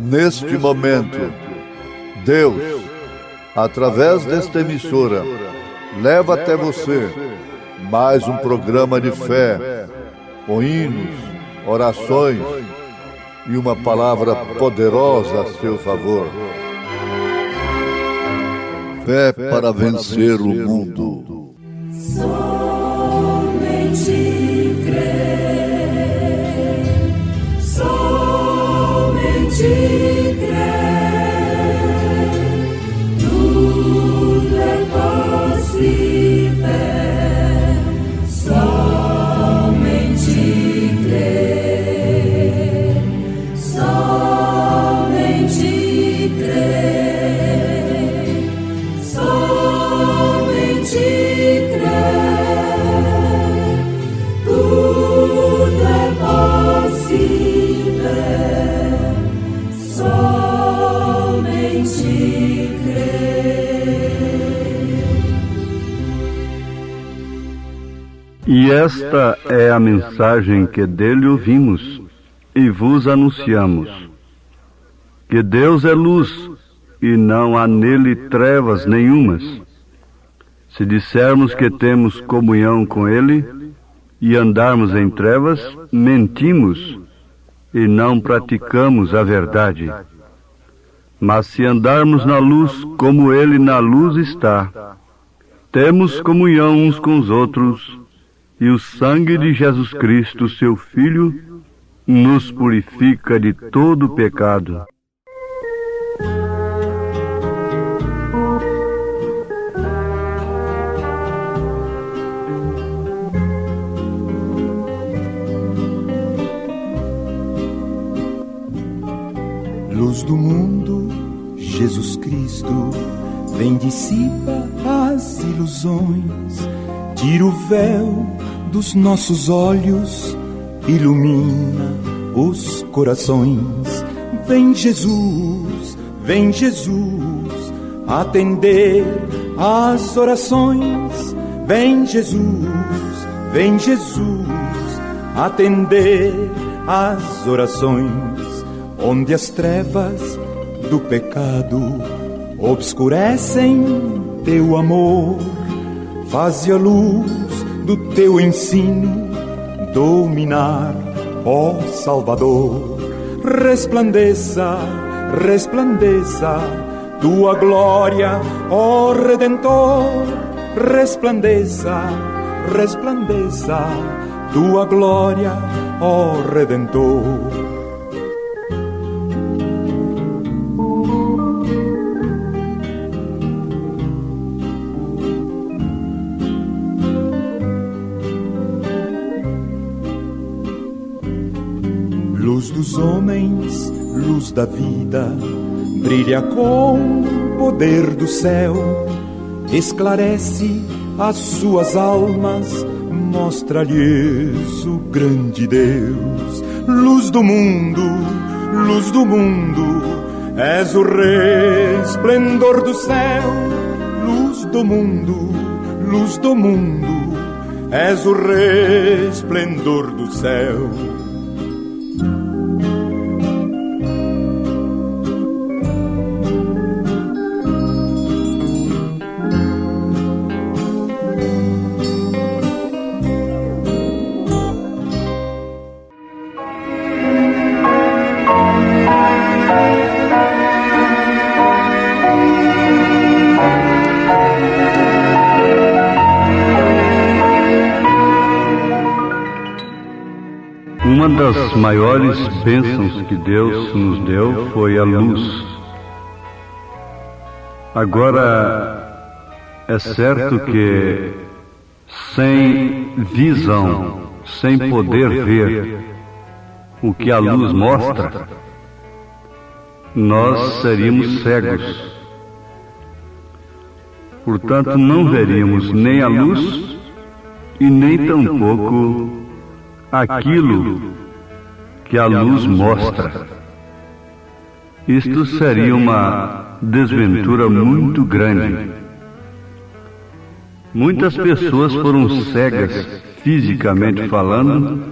Neste momento, Deus, através desta emissora, leva até você mais um programa de fé, com hinos, orações e uma palavra poderosa a seu favor. Fé para vencer o mundo. Somente crer, somente crer, tudo é possível, somente crer, somente crer, somente crer, tudo é possível, somente crer. E esta é a mensagem que dele ouvimos e vos anunciamos: que Deus é luz e não há nele trevas nenhumas. Se dissermos que temos comunhão com ele e andarmos em trevas, mentimos e não praticamos a verdade. Mas se andarmos na luz como ele na luz está, temos comunhão uns com os outros, e o sangue de Jesus Cristo, seu Filho, nos purifica de todo pecado. Luz do mundo, Jesus Cristo, vem dissipa as ilusões, tira o véu dos nossos olhos, ilumina os corações. Vem Jesus, atender às orações. Vem Jesus, atender às orações. Onde as trevas do pecado obscurecem teu amor, faze a luz do teu ensino dominar, ó Salvador. Resplandeça, resplandeça tua glória, ó Redentor. Resplandeça, resplandeça tua glória, ó Redentor. Luz dos homens, luz da vida, brilha com o poder do céu, esclarece as suas almas, mostra-lhes o grande Deus. Luz do mundo, és o resplendor do céu. Luz do mundo, és o resplendor do céu. Uma das maiores bênçãos que Deus nos deu foi a luz. Agora, é certo que sem visão, sem poder ver o que a luz mostra, nós seríamos cegos. Portanto, não veríamos nem a luz e nem tampouco aquilo que a luz mostra. Isto seria uma desventura muito grande. Muitas pessoas foram cegas, fisicamente falando,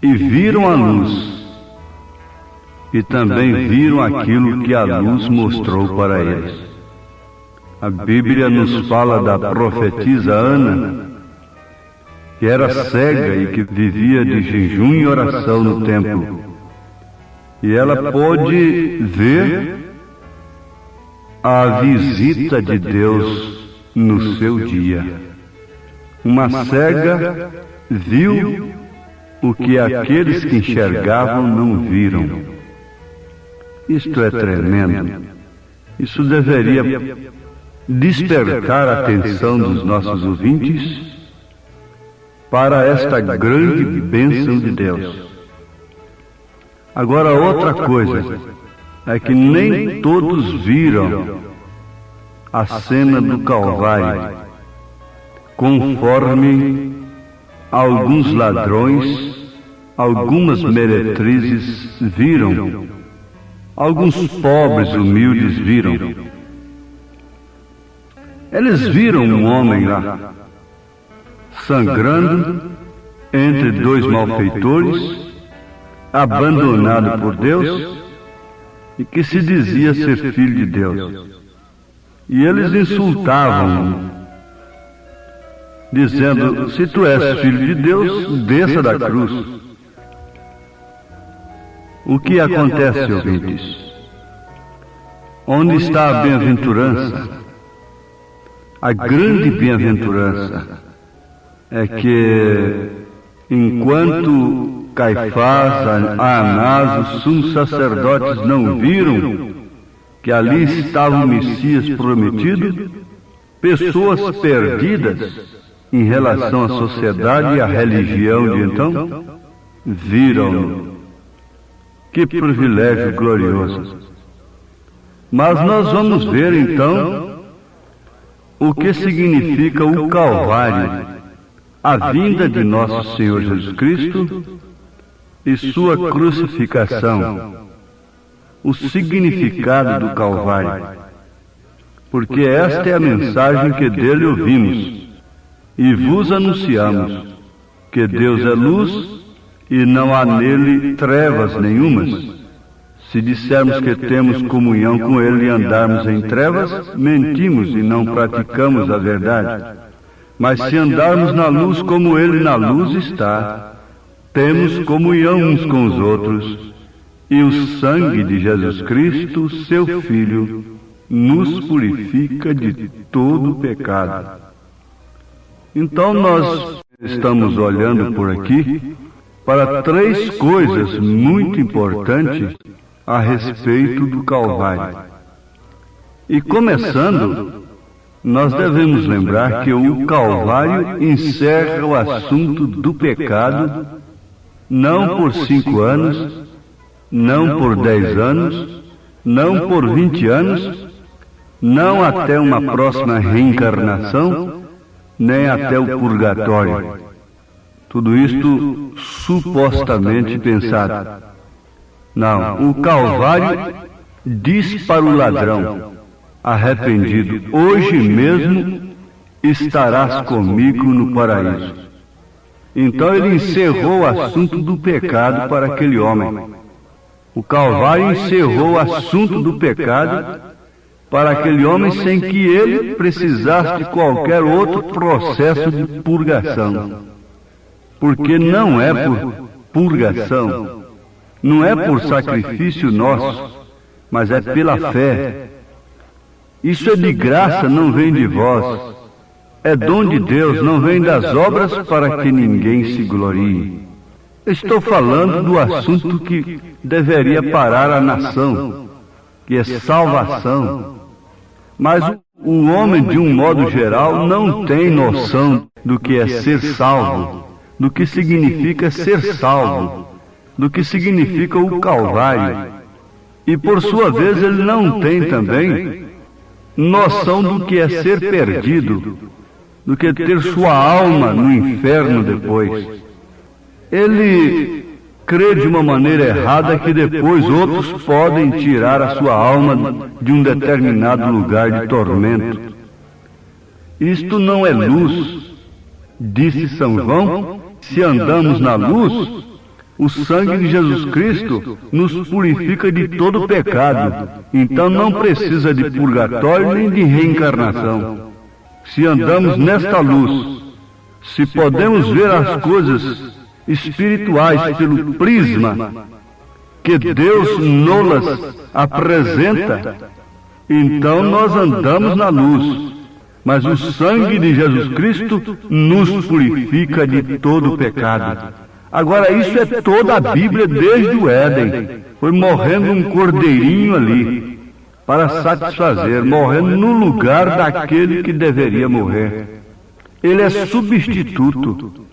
e viram a luz, e também viram aquilo que a luz mostrou para eles. A Bíblia nos fala da profetisa Ana, que era cega e que vivia de jejum e oração no templo. E ela pôde ver a visita de Deus no seu dia. Uma cega viu o que aqueles que enxergavam não viram. Isto é tremendo. Isso deveria despertar a atenção dos nossos ouvintes para esta grande bênção de Deus. Agora, outra coisa é que nem todos viram a cena do Calvário, conforme alguns ladrões, algumas meretrizes viram, alguns pobres humildes viram. Eles viram um homem lá, sangrando entre dois malfeitores, abandonado por Deus e que se dizia ser filho de Deus. E eles insultavam, dizendo: se tu és filho de Deus, desça da cruz. O que acontece, ouvintes? Onde está a bem-aventurança? A grande bem-aventurança é que, enquanto Caifás, Anás, os sumos sacerdotes não viram que ali estava o Messias prometido, pessoas perdidas em relação à sociedade e à religião de então, viram. Que privilégio glorioso! Mas nós vamos ver então o que significa o Calvário, a vinda de nosso Senhor Jesus Cristo e sua crucificação, o significado do Calvário, porque esta é a mensagem que dele ouvimos e vos anunciamos, que Deus é luz e não há nele trevas nenhumas. Se dissermos que temos comunhão com ele e andarmos em trevas, mentimos e não praticamos a verdade. Mas se andarmos na luz como ele na luz está, temos comunhão uns com os outros, e o sangue de Jesus Cristo, seu Filho, nos purifica de todo pecado. Então nós estamos olhando por aqui para três coisas muito importantes a respeito do Calvário. E começando, nós devemos lembrar que o Calvário encerra o assunto do pecado, não por 5 anos, não por 10 anos, não por 20 anos, não até uma próxima reencarnação, nem até o purgatório. Tudo isto supostamente pensado. Não, o Calvário diz para o ladrão arrependido: hoje mesmo estarás comigo no paraíso. Então ele encerrou o assunto do pecado para aquele homem. O Calvário encerrou o assunto do pecado para aquele homem sem que ele precisasse de qualquer outro processo de purgação. Porque não é por purgação, não é por sacrifício nosso, mas é pela fé. Isso é de graça, não vem de vós. É dom de Deus, não vem das obras para que ninguém se glorie. Estou falando do assunto que deveria parar a nação, que é salvação. Mas o homem, de um modo geral, não tem noção do que é ser salvo, do que significa ser salvo, do que significa o Calvário. E por sua vez ele não tem também noção do que é ser perdido, do que é ter sua alma no inferno depois. Ele crê de uma maneira errada que depois outros podem tirar a sua alma de um determinado lugar de tormento. Isto não é luz, disse São João. Se andamos na luz, O sangue de Jesus Cristo nos purifica de todo pecado. Então não precisa de purgatório nem de reencarnação. Se andamos nesta luz, se podemos ver as coisas espirituais pelo prisma que Deus nos apresenta, então nós andamos na luz. Mas o sangue de Jesus Cristo nos purifica de todo o pecado. Agora, isso é toda a Bíblia desde o Éden. Foi morrendo um cordeirinho ali, para satisfazer, morrendo no lugar daquele que deveria morrer. Ele é substituto.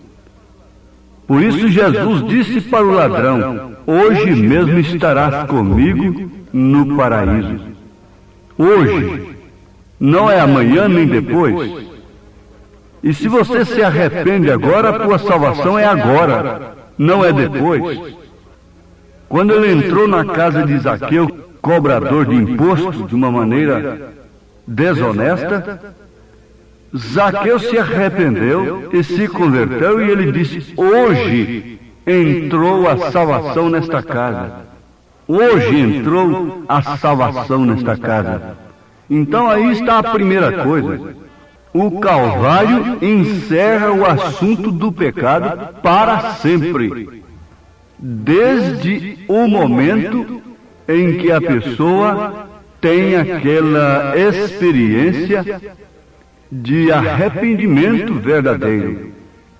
Por isso Jesus disse para o ladrão: hoje mesmo estarás comigo no paraíso. Hoje, não é amanhã nem depois. E se você se arrepende agora, a tua salvação é agora, não é depois. Quando ele entrou na casa de Zaqueu, cobrador de impostos, de uma maneira desonesta, Zaqueu se arrependeu e se converteu, e ele disse: hoje entrou a salvação nesta casa. Hoje entrou a salvação nesta casa. Então aí está a primeira coisa. O Calvário encerra o assunto do pecado para sempre. Desde o momento em que a pessoa tem aquela experiência de arrependimento verdadeiro,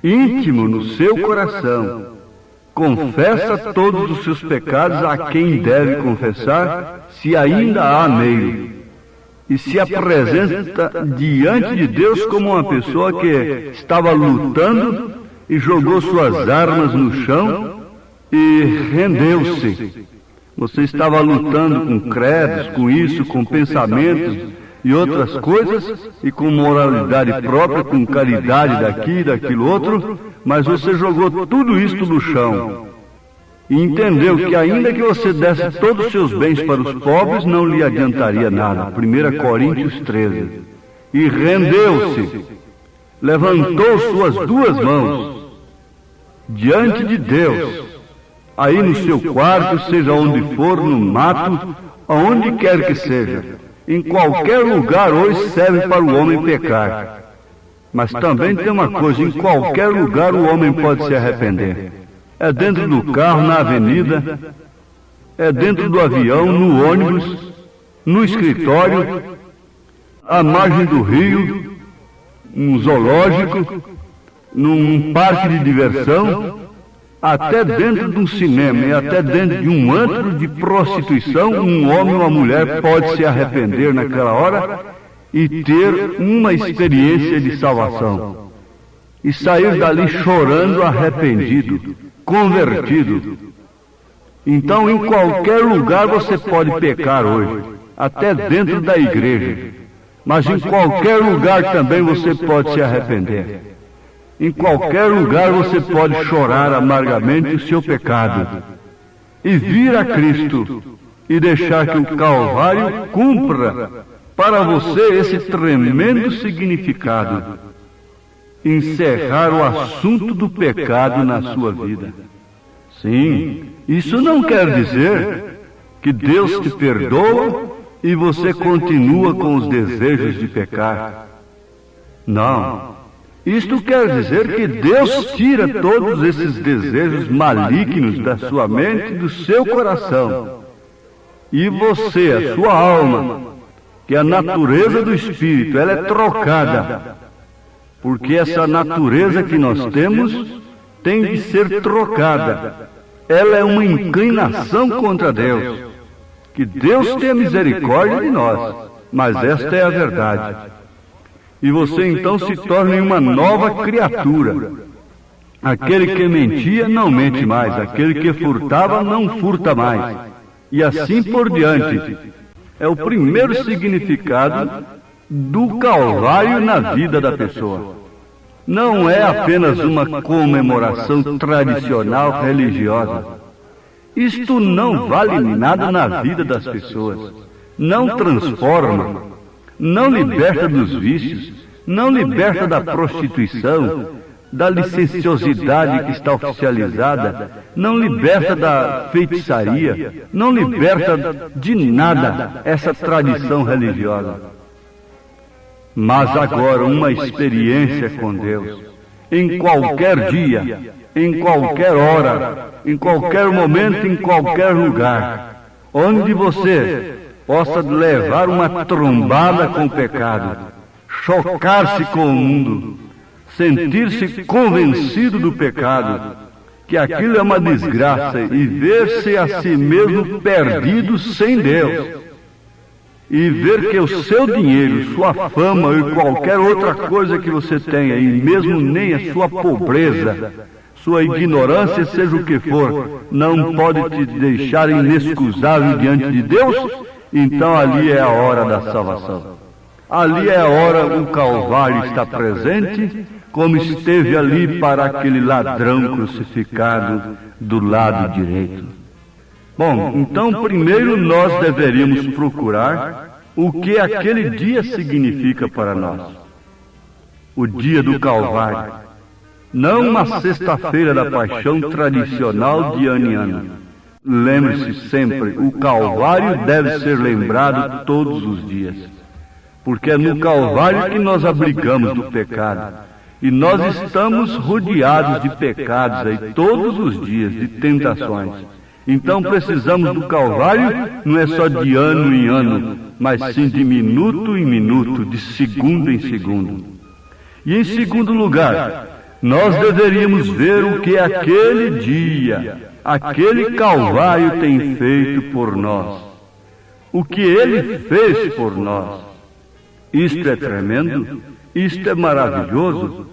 íntimo no seu coração, confessa todos os seus pecados a quem deve confessar, se ainda há meio, e se apresenta diante de Deus como uma pessoa que estava lutando e jogou suas armas no chão e rendeu-se. Você estava lutando com credos, com isso, com pensamentos e outras coisas, e com moralidade própria, com caridade daqui, daquilo outro, mas você jogou tudo isto no chão. E entendeu que ainda que você desse todos os seus bens para os pobres, não lhe adiantaria nada. 1 Coríntios 13. E rendeu-se, levantou suas duas mãos diante de Deus, aí no seu quarto, seja onde for, no mato, aonde quer que seja. Em qualquer lugar hoje serve para o homem pecar. Mas também tem uma coisa: em qualquer lugar o homem pode se arrepender. É dentro do carro, na avenida, é dentro do avião, no ônibus, no escritório, à margem do rio, num zoológico, num parque de diversão, até dentro de um cinema e até dentro de um antro de prostituição, um homem ou uma mulher pode se arrepender naquela hora e ter uma experiência de salvação. E sair dali chorando, arrependido, convertido. Então, em qualquer lugar você pode pecar hoje, até dentro da igreja. Mas em qualquer lugar também você pode se arrepender. Em qualquer lugar você pode chorar amargamente o seu pecado e vir a Cristo e deixar que o Calvário cumpra para você esse tremendo significado: encerrar o assunto do pecado na sua vida. Sim, isso não quer dizer que Deus te perdoa e você continua com os desejos de pecar. Não. Isto quer dizer que Deus tira todos esses desejos malignos da sua mente e do seu coração. E você, a sua alma, que é a natureza do Espírito, ela é trocada. Porque essa natureza que nós temos tem de ser trocada. Ela é uma inclinação contra Deus. Que Deus tenha misericórdia de nós, mas esta é a verdade. E você então se torna uma nova criatura. Aquele que mentia não mente mais, aquele que furtava não furta mais. E assim por diante. É o primeiro significado do Calvário na vida da pessoa. Não é apenas uma comemoração tradicional religiosa. Isto não vale nada na vida das pessoas. Não transforma, não liberta dos vícios, não liberta da prostituição, da licenciosidade que está oficializada, não liberta da feitiçaria, não liberta de nada essa tradição religiosa. Mas agora uma experiência com Deus, em qualquer dia, em qualquer hora, em qualquer momento, em qualquer lugar, onde você possa levar uma trombada com o pecado, chocar-se com o mundo, sentir-se convencido do pecado, que aquilo é uma desgraça, e ver-se a si mesmo perdido sem Deus, e ver que o seu dinheiro, sua fama e qualquer outra coisa que você tenha, e mesmo nem a sua pobreza, sua ignorância, seja o que for, não pode te deixar inexcusável diante de Deus, então ali é a hora da salvação. Ali é a hora o Calvário está presente, como esteve ali para aquele ladrão crucificado do lado direito. Bom, então primeiro nós deveríamos procurar o que aquele dia significa para nós. O dia do Calvário. Não uma sexta-feira da paixão tradicional de ano em ano. Lembre-se sempre, o Calvário deve ser lembrado todos os dias. Porque é no Calvário que nós abrigamos do pecado. E nós estamos rodeados de pecados aí todos os dias, de tentações. Então precisamos do Calvário, não é só de ano em ano, mas sim de minuto em minuto, de segundo em segundo. E em segundo lugar, nós deveríamos ver o que aquele dia, aquele Calvário tem feito por nós. O que ele fez por nós. Isto é tremendo, isto é maravilhoso.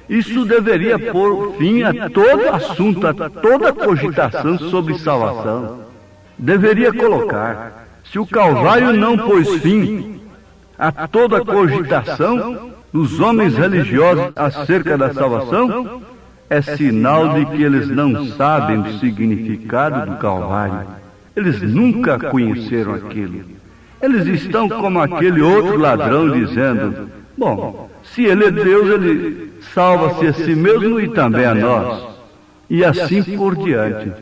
Isso deveria pôr fim a todo assunto, a toda cogitação sobre salvação. Deveria colocar. Se o Calvário não pôs fim a toda cogitação dos homens religiosos acerca da salvação, é sinal de que eles não sabem o significado do Calvário. Eles nunca conheceram aquilo. Eles estão como aquele outro ladrão dizendo, bom, se ele é Deus, ele salva-se a si mesmo e também a nós. E assim por diante.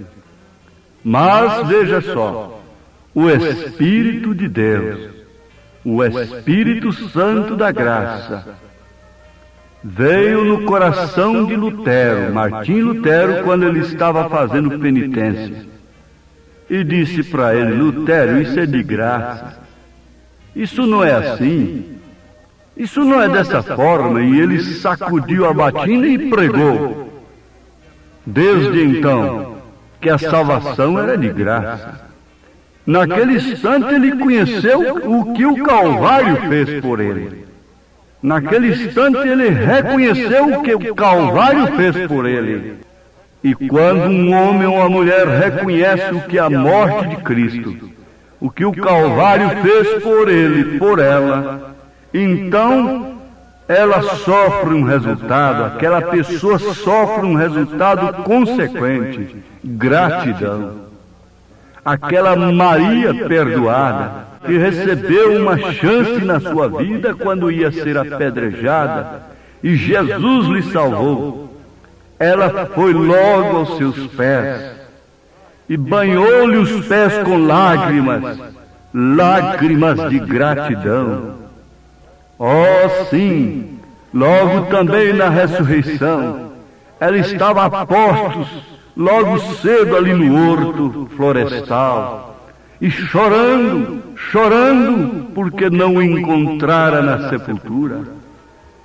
Mas veja só, o Espírito de Deus, o Espírito Santo da graça, veio no coração de Lutero, Martim Lutero, quando ele estava fazendo penitência. E disse para ele, Lutero, isso é de graça. Isso não é assim. Isso não é dessa forma. E ele sacudiu a batina e pregou. Desde então, que a salvação era de graça. Naquele instante ele conheceu o que o Calvário fez por ele. Naquele instante ele reconheceu o que o Calvário fez por ele. E quando um homem ou uma mulher reconhece o que a morte de Cristo, o que o Calvário fez por ele, por ela, então ela sofre um resultado, aquela pessoa sofre um resultado consequente, gratidão. Aquela Maria perdoada, que recebeu uma chance na sua vida quando ia ser apedrejada, e Jesus lhe salvou. Ela foi logo aos seus pés, e banhou-lhe os pés com lágrimas, lágrimas de gratidão. Oh, sim, logo também na ressurreição, ela estava a postos, logo cedo ali no horto florestal, e chorando, chorando, porque não o encontrara na sepultura,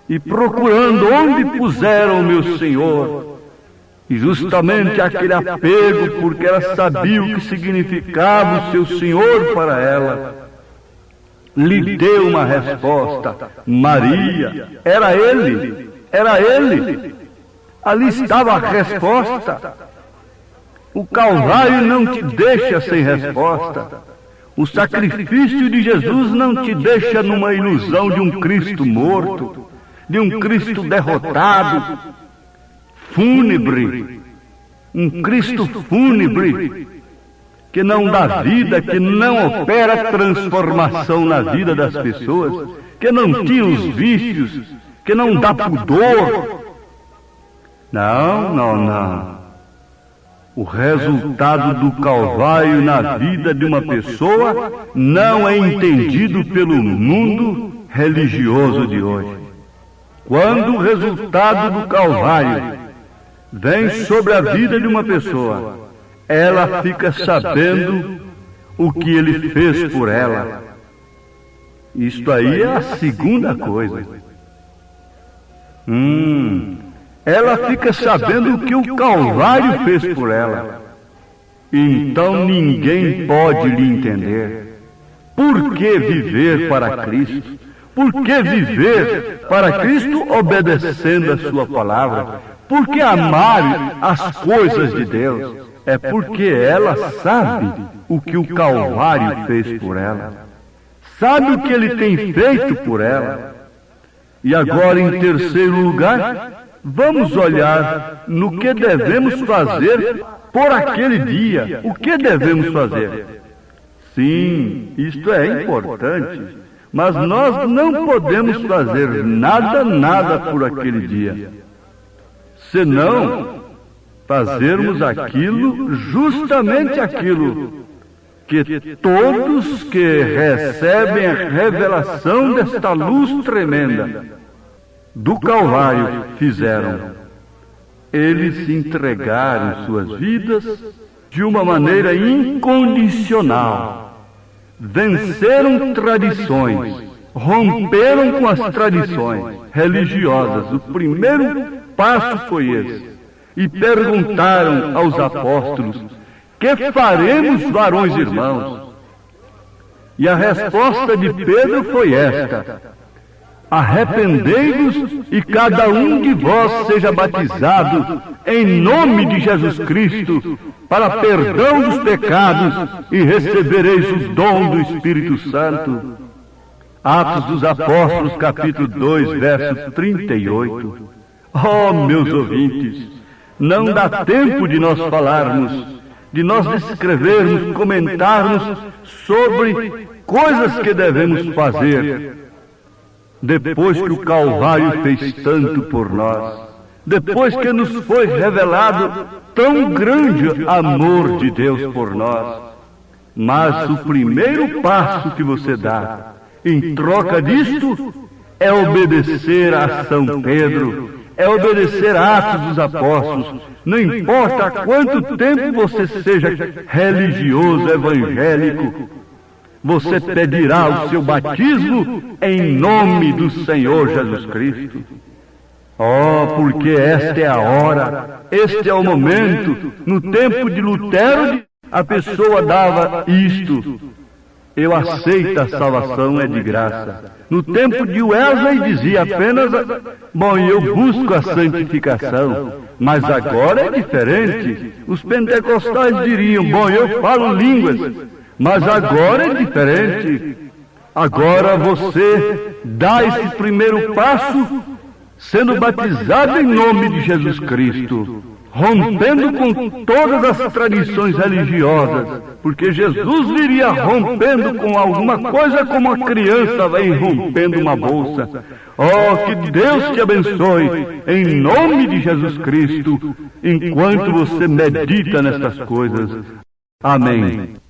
e procurando onde puseram o meu Senhor. E justamente aquele apego, porque ela sabia o que significava o seu Senhor para ela, lhe deu uma resposta. Maria, era ele, era ele. Ali estava a resposta. O Calvário não te deixa sem resposta. O sacrifício de Jesus não te deixa numa ilusão de um Cristo morto, de um Cristo derrotado, fúnebre, um Cristo fúnebre, que não dá vida, que não opera transformação na vida das pessoas, que não tira os vícios, que não dá pudor, Não, não, não. O resultado do Calvário na vida de uma pessoa não é entendido pelo mundo religioso de hoje. Quando o resultado do Calvário vem sobre a vida de uma pessoa, ela fica sabendo o que ele fez por ela. Isto aí é a segunda coisa. Ela fica sabendo o que o Calvário fez por ela. Então ninguém pode lhe entender. Por que viver para Cristo? Por que viver para Cristo obedecendo a sua palavra? Por que amar as coisas de Deus? É porque ela sabe o que o Calvário fez por ela. Sabe o que ele tem feito por ela. E agora, em terceiro lugar, vamos olhar no que devemos fazer por aquele dia. O que devemos fazer? Sim, isto é importante, mas nós não podemos fazer nada por aquele dia, senão fazermos aquilo, justamente aquilo que todos que recebem a revelação desta luz tremenda do Calvário fizeram. Eles se entregaram suas vidas de uma maneira incondicional. Venceram tradições, romperam com as tradições religiosas. O primeiro passo foi esse. E perguntaram aos apóstolos: que faremos, varões irmãos? E a resposta de Pedro foi esta: arrependei-vos e cada um de vós seja batizado em nome de Jesus Cristo para perdão dos pecados e recebereis o dom do Espírito Santo. Atos dos Apóstolos, capítulo 2, verso 38. Oh, meus ouvintes, não dá tempo de nós falarmos, de nós descrevermos, comentarmos sobre coisas que devemos fazer depois que o Calvário fez tanto por nós, depois que nos foi revelado tão grande amor de Deus por nós. Mas o primeiro passo que você dá em troca disto é obedecer a São Pedro, é obedecer a Atos dos Apóstolos. Não importa há quanto tempo você seja religioso, evangélico, você pedirá o seu batismo em nome do Senhor Jesus Cristo. Oh, porque esta é a hora, este é o momento. No tempo de Lutero, a pessoa dava isto: eu aceito a salvação, é de graça. No tempo de Wesley dizia apenas: bom, eu busco a santificação. Mas agora é diferente. Os pentecostais diriam: bom, eu falo línguas. Mas agora é diferente. Agora você dá esse primeiro passo sendo batizado em nome de Jesus Cristo, rompendo com todas as tradições religiosas, porque Jesus viria rompendo com alguma coisa como a criança vem rompendo uma bolsa. Oh, que Deus te abençoe, em nome de Jesus Cristo, enquanto você medita nestas coisas. Amém.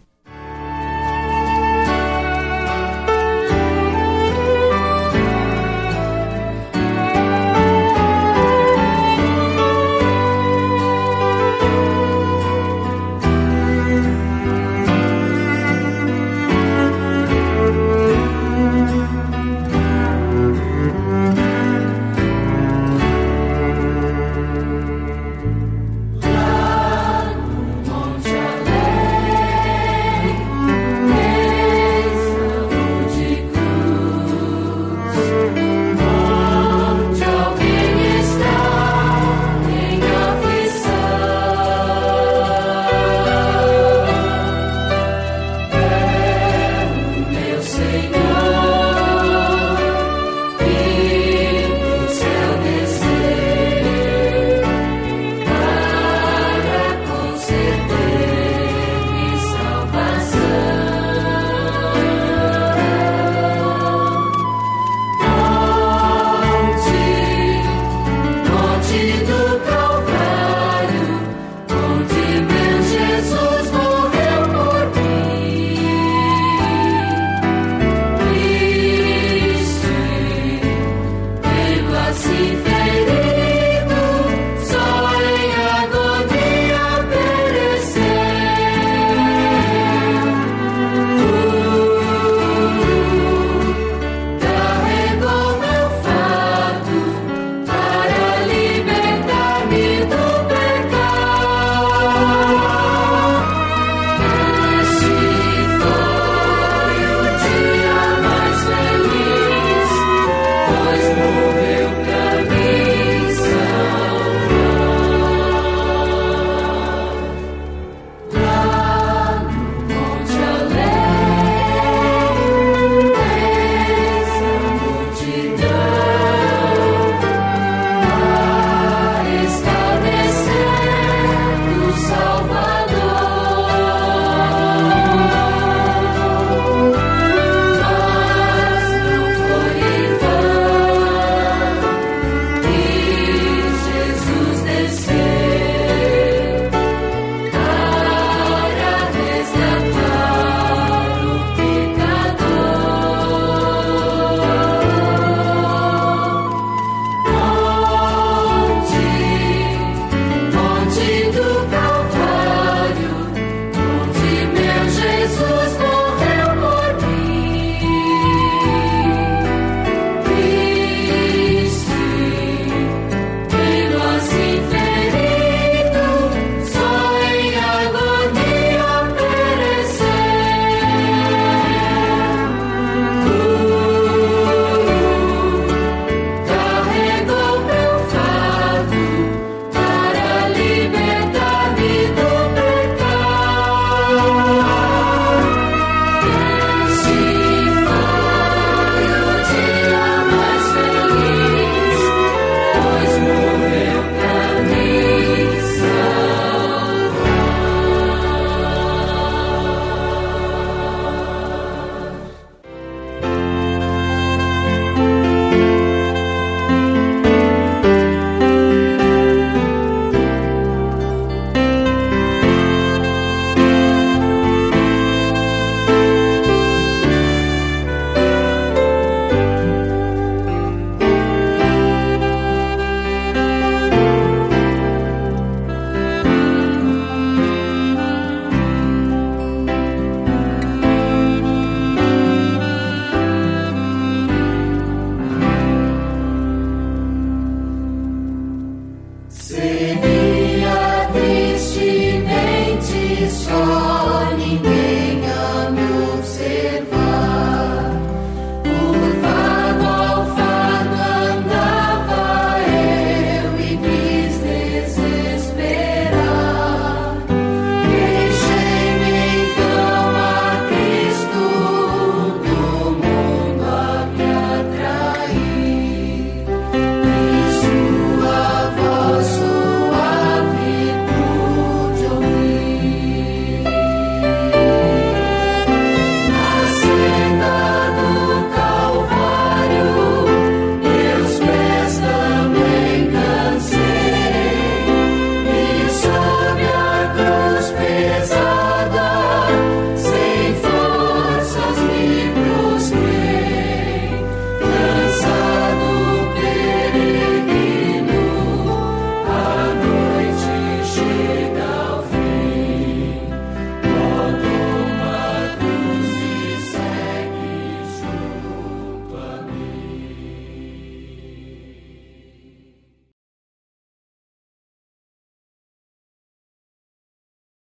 observar.